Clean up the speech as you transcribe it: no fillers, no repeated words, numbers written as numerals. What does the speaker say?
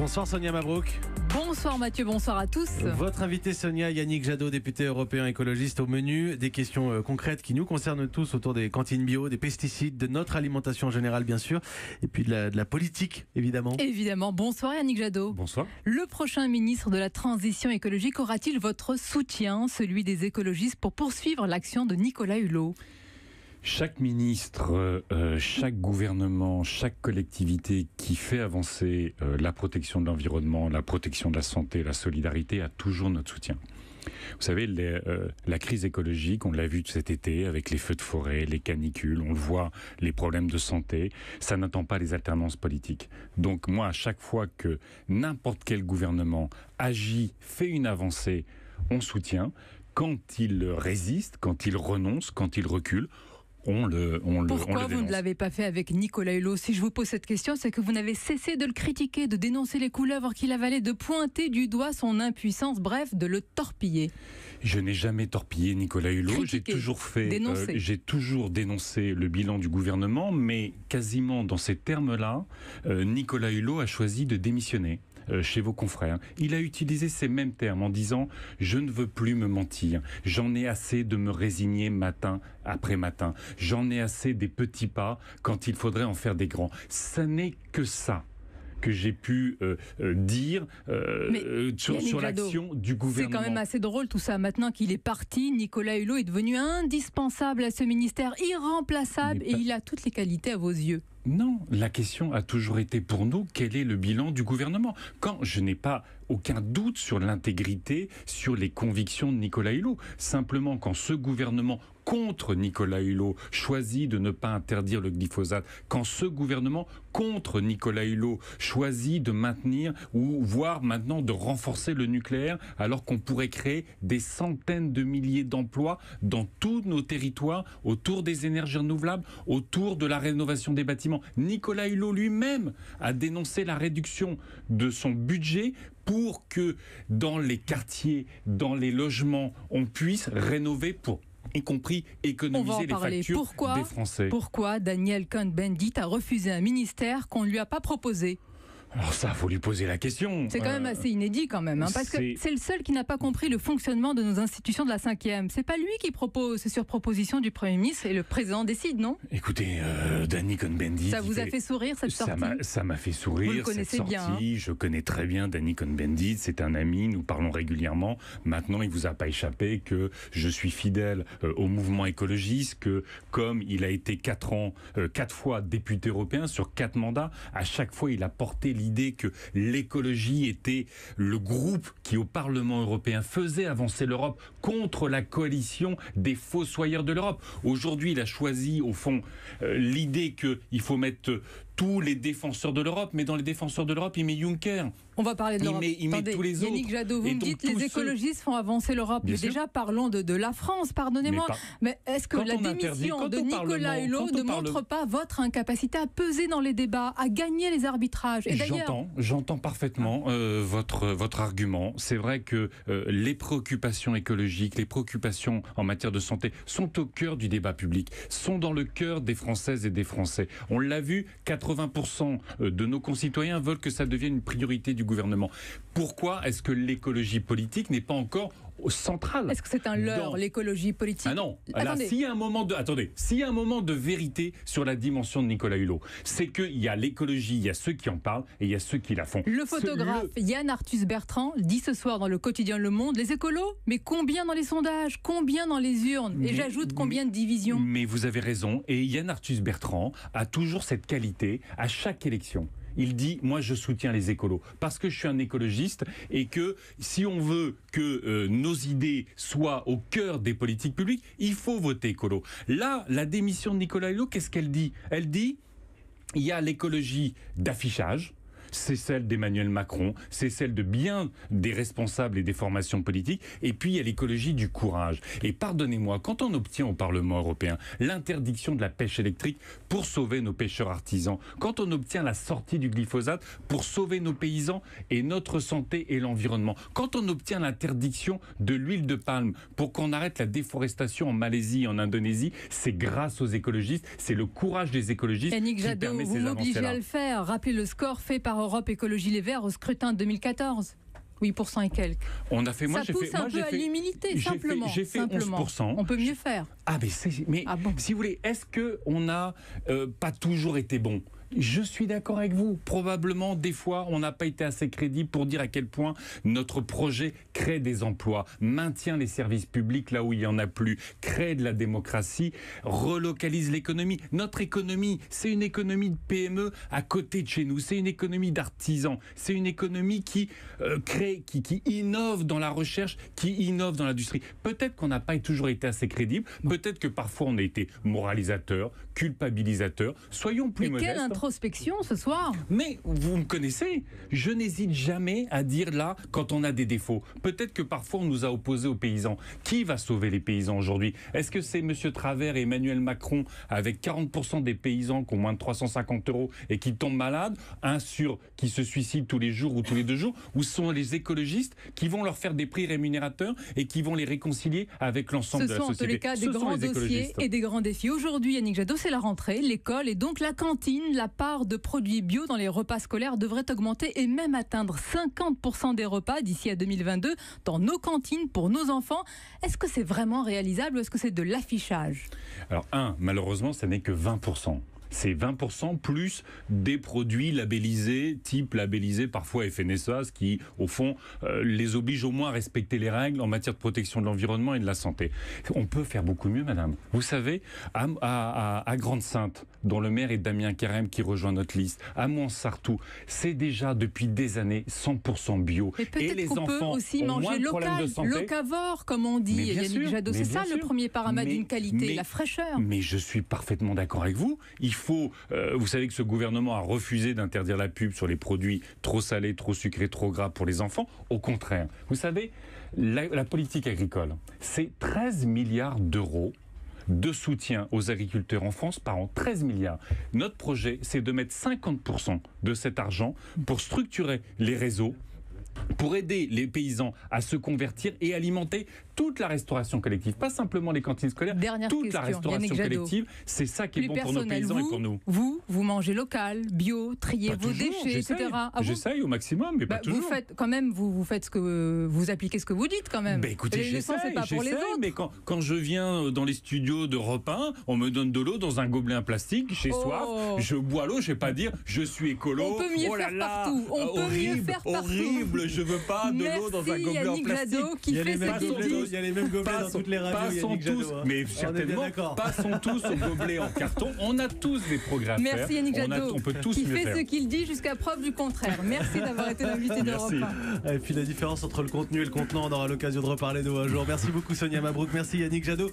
Bonsoir Sonia Mabrouk. Bonsoir Mathieu, bonsoir à tous. Votre invité Sonia, Yannick Jadot, député européen écologiste, au menu des questions concrètes qui nous concernent tous autour des cantines bio, des pesticides, de notre alimentation en général bien sûr, et puis de la politique évidemment. Évidemment, bonsoir Yannick Jadot. Bonsoir. Le prochain ministre de la Transition écologique aura-t-il votre soutien, celui des écologistes, pour poursuivre l'action de Nicolas Hulot ? Chaque ministre, chaque gouvernement, chaque collectivité qui fait avancer la protection de l'environnement, la protection de la santé, la solidarité a toujours notre soutien. Vous savez, la crise écologique, on l'a vu cet été avec les feux de forêt, les canicules, on le voit, les problèmes de santé, ça n'attend pas les alternances politiques. Donc moi, à chaque fois que n'importe quel gouvernement agit, fait une avancée, on soutient. Quand il résiste, quand il renonce, quand il recule, Pourquoi vous ne l'avez pas fait avec Nicolas Hulot ? Si je vous pose cette question, c'est que vous n'avez cessé de le critiquer, de dénoncer les couleuvres qu'il avalait, de pointer du doigt son impuissance, bref, de le torpiller. Je n'ai jamais torpillé Nicolas Hulot. J'ai toujours dénoncé le bilan du gouvernement, mais quasiment dans ces termes-là, Nicolas Hulot a choisi de démissionner. Chez vos confrères. Il a utilisé ces mêmes termes en disant « Je ne veux plus me mentir, j'en ai assez de me résigner matin après matin, j'en ai assez des petits pas quand il faudrait en faire des grands. » Ça n'est que ça que j'ai pu dire sur l'action du gouvernement. C'est quand même assez drôle tout ça. Maintenant qu'il est parti, Nicolas Hulot est devenu indispensable à ce ministère, irremplaçable, et il a toutes les qualités à vos yeux. Non, la question a toujours été pour nous, quel est le bilan du gouvernement ? Quand je n'ai pas aucun doute sur l'intégrité, sur les convictions de Nicolas Hulot. Simplement, quand ce gouvernement contre Nicolas Hulot choisit de ne pas interdire le glyphosate, quand ce gouvernement contre Nicolas Hulot choisit de maintenir ou voire maintenant de renforcer le nucléaire, alors qu'on pourrait créer des centaines de milliers d'emplois dans tous nos territoires, autour des énergies renouvelables, autour de la rénovation des bâtiments. Nicolas Hulot lui-même a dénoncé la réduction de son budget pour que dans les quartiers, dans les logements, on puisse rénover pour, y compris, économiser les factures des Français. Pourquoi Daniel Cohn-Bendit a refusé un ministère qu'on ne lui a pas proposé ? Alors ça, faut lui poser la question. C'est quand même assez inédit quand même, parce que c'est le seul qui n'a pas compris le fonctionnement de nos institutions de la 5e. C'est pas lui qui propose, c'est sur proposition du Premier ministre et le président décide, non ? Écoutez, Danny Cohn-Bendit... Ça vous a fait sourire cette sortie ? Ça m'a fait sourire. Vous le connaissez cette sortie. Bien. Je connais très bien Danny Cohn-Bendit, c'est un ami, nous parlons régulièrement. Maintenant, il vous a pas échappé que je suis fidèle au mouvement écologiste, que comme il a été 4 fois député européen sur 4 mandats, à chaque fois il a porté l'idée que l'écologie était le groupe qui, au Parlement européen, faisait avancer l'Europe contre la coalition des fossoyeurs de l'Europe. Aujourd'hui, il a choisi, au fond, l'idée qu'il faut mettre tous les défenseurs de l'Europe, mais dans les défenseurs de l'Europe, il met Juncker. On va parler de l'Europe. Il met tous les autres. Yannick Jadot, vous me dites les écologistes font avancer l'Europe. Mais déjà, parlons de la France, pardonnez-moi. Mais est-ce que la démission de Nicolas Hulot ne montre pas votre incapacité à peser dans les débats, à gagner les arbitrages ? Et J'entends parfaitement votre argument. C'est vrai que les préoccupations écologiques, les préoccupations en matière de santé sont au cœur du débat public, sont dans le cœur des Françaises et des Français. On l'a vu, 80% de nos concitoyens veulent que ça devienne une priorité du gouvernement. Pourquoi est-ce que l'écologie politique n'est pas encore centrale ? Est-ce que c'est un leurre, l'écologie politique ? Ah non. Alors, s'il y a un moment de vérité sur la dimension de Nicolas Hulot, c'est qu'il y a l'écologie, il y a ceux qui en parlent et il y a ceux qui la font. Le photographe Yann Arthus-Bertrand dit ce soir dans le quotidien Le Monde, les écolos, mais combien dans les sondages, combien dans les urnes ? Et j'ajoute combien de divisions ? Mais vous avez raison, et Yann Arthus-Bertrand a toujours cette qualité à chaque élection. Il dit, moi je soutiens les écolos, parce que je suis un écologiste et que si on veut que nos idées soient au cœur des politiques publiques, il faut voter écolo. Là, la démission de Nicolas Hulot, qu'est-ce qu'elle dit ? Elle dit, il y a l'écologie d'affichage, c'est celle d'Emmanuel Macron, c'est celle de bien des responsables et des formations politiques, et puis il y a l'écologie du courage. Et pardonnez-moi, quand on obtient au Parlement européen l'interdiction de la pêche électrique pour sauver nos pêcheurs artisans, quand on obtient la sortie du glyphosate pour sauver nos paysans et notre santé et l'environnement, quand on obtient l'interdiction de l'huile de palme pour qu'on arrête la déforestation en Malaisie et en Indonésie, c'est grâce aux écologistes, c'est le courage des écologistes Yannick qui Jadot, permet ces vous m'obligez avancées-là. à le faire. Rappelez le score fait par Europe Écologie Les Verts au scrutin de 2014. 8% et quelques. On a fait, ça pousse un peu à l'humilité, simplement. J'ai fait 11%. On peut mieux faire. Si vous voulez, est-ce qu'on n'a pas toujours été bon ? Je suis d'accord avec vous. Probablement, des fois, on n'a pas été assez crédible pour dire à quel point notre projet crée des emplois, maintient les services publics là où il n'y en a plus, crée de la démocratie, relocalise l'économie. Notre économie, c'est une économie de PME à côté de chez nous. C'est une économie d'artisans. C'est une économie qui crée, qui innove dans la recherche, qui innove dans l'industrie. Peut-être qu'on n'a pas toujours été assez crédible. Peut-être que parfois, on a été moralisateur, culpabilisateur. Soyons plus modestes. Quelle introspection ce soir. Mais vous me connaissez, je n'hésite jamais à dire là quand on a des défauts. Peut-être que parfois on nous a opposés aux paysans. Qui va sauver les paysans aujourd'hui ? Est-ce que c'est M. Travers et Emmanuel Macron avec 40% des paysans qui ont moins de 350 € et qui tombent malades, qui se suicident tous les jours ou tous les 2 jours, ou ce sont les écologistes qui vont leur faire des prix rémunérateurs et qui vont les réconcilier avec l'ensemble de la société ? Ce sont en tous les cas des grands dossiers et des grands défis. Aujourd'hui, Yannick Jadot, c'est la rentrée, l'école et donc la cantine, la part de produits bio dans les repas scolaires devrait augmenter et même atteindre 50% des repas d'ici à 2022 dans nos cantines pour nos enfants. Est-ce que c'est vraiment réalisable ou est-ce que c'est de l'affichage ? Alors, malheureusement, ça n'est que 20%. C'est 20% plus des produits labellisés, type labellisé parfois FNSEA, ce qui, au fond, les oblige au moins à respecter les règles en matière de protection de l'environnement et de la santé. On peut faire beaucoup mieux, madame. Vous savez, à Grande-Synthe, dont le maire est Damien Carême qui rejoint notre liste, à Montsartou, c'est déjà depuis des années 100% bio. Et les enfants peut aussi manger local, locavore, comme on dit, Yannick Jadot. C'est ça le premier paramètre d'une qualité, la fraîcheur. Mais je suis parfaitement d'accord avec vous. Vous savez que ce gouvernement a refusé d'interdire la pub sur les produits trop salés, trop sucrés, trop gras pour les enfants. Au contraire, vous savez, la politique agricole, c'est 13 milliards d'euros de soutien aux agriculteurs en France par an, 13 milliards. Notre projet, c'est de mettre 50% de cet argent pour structurer les réseaux, pour aider les paysans à se convertir et alimenter toute la restauration collective, pas simplement les cantines scolaires, toute la restauration collective, c'est ça qui est bon pour nos paysans et pour nous. Vous mangez local, bio, triez vos déchets, etc. J'essaye au maximum, mais pas toujours. Vous faites quand même, vous faites vous appliquez ce que vous dites quand même. Écoutez, j'essaye, mais quand je viens dans les studios d'Europe 1, on me donne de l'eau dans un gobelet en plastique, j'ai soif, je bois l'eau, je vais pas dire je suis écolo. On peut mieux faire partout. Horrible, je veux pas de l'eau dans un gobelet en plastique. Jadot qui fait ce qu'il dit. Il y a les mêmes gobelets dans toutes les radios. Mais certainement, passons tous au gobelet en carton. On a tous des progrès à faire. Merci Yannick Jadot, on peut tous qui mieux fait faire. ce qu'il dit jusqu'à preuve du contraire. Merci d'avoir été l'invité d'Europe 1. Et puis la différence entre le contenu et le contenant, on aura l'occasion de reparler de un jour. Merci beaucoup Sonia Mabrouk, merci Yannick Jadot.